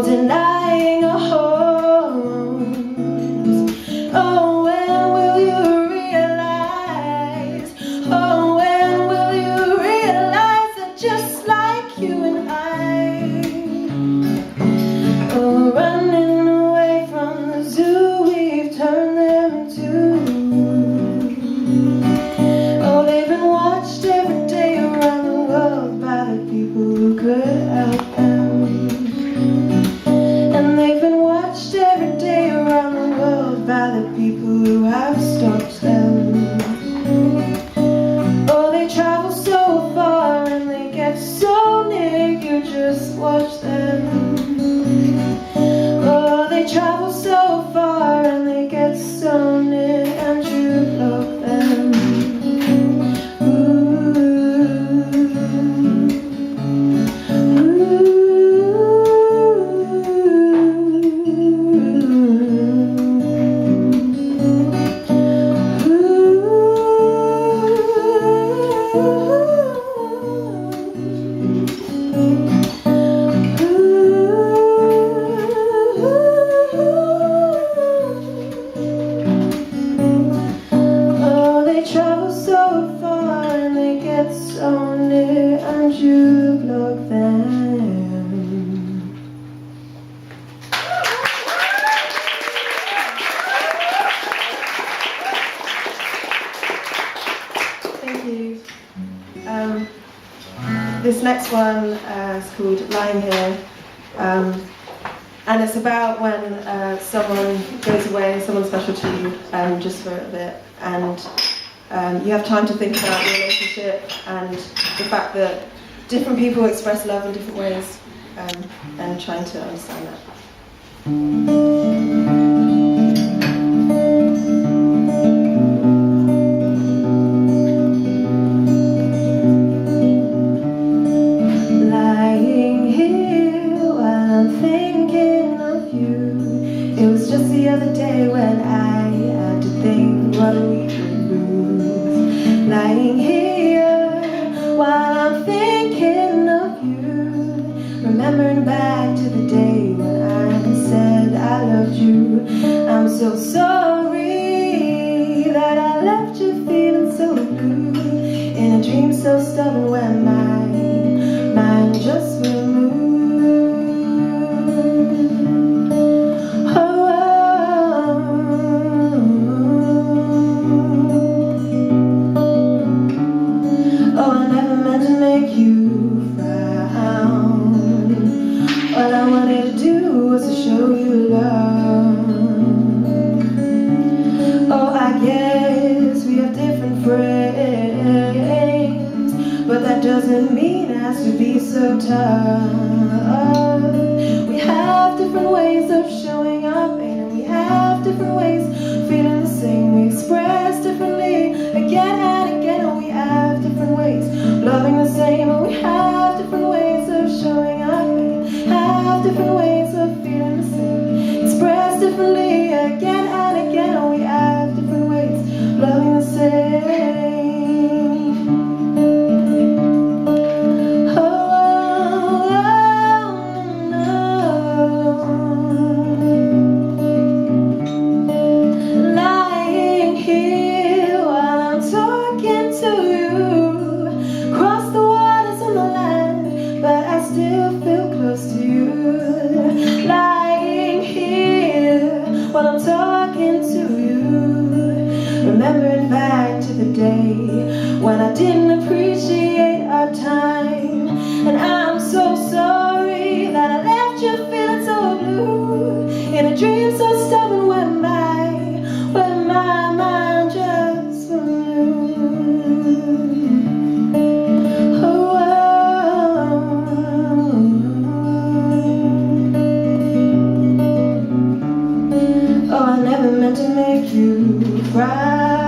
Denying our homes. Oh, when will you realize? Oh, when will you realize that just like you and I, oh, running away from the zoo we've turned them into. Oh, they've been watched every day around the world by the people who could help them. By the people who have stopped them. Oh, they travel so far and they get so near, you just watch them. Oh, they travel so far and they get so near, and you block them. So near, and you block them. Thank you. This next one is called Lying Here, and it's about when someone goes away, someone special to you, just for a bit, and you have time to think about the relationship and the fact that different people express love in different ways, and trying to understand that. Lying here while I'm thinking of you. It was just the other day when I had to think what a week. Lying here while I'm thinking of you, remembering back to the day when I said I loved you. I'm so sorry that I left you feeling so blue, in a dream so stubborn when my mind just will move. Oh, I never meant to make you frown. All I wanted to do was to show you love. Oh, I guess didn't mean us to be so tough. We have different ways of showing up, and we have different ways of feeling the same. We express differently again and again, and we have different ways of loving the same. And we have different ways of showing up, and have different ways of feeling the same. Express differently again and again, and we have different ways of loving the same. While I'm talking to you, remembering back to the day when I didn't appreciate our time. And I'm so sorry that I left you feeling so blue, in a dream so stubborn when my mind just flew. Oh, I never meant to make you cry.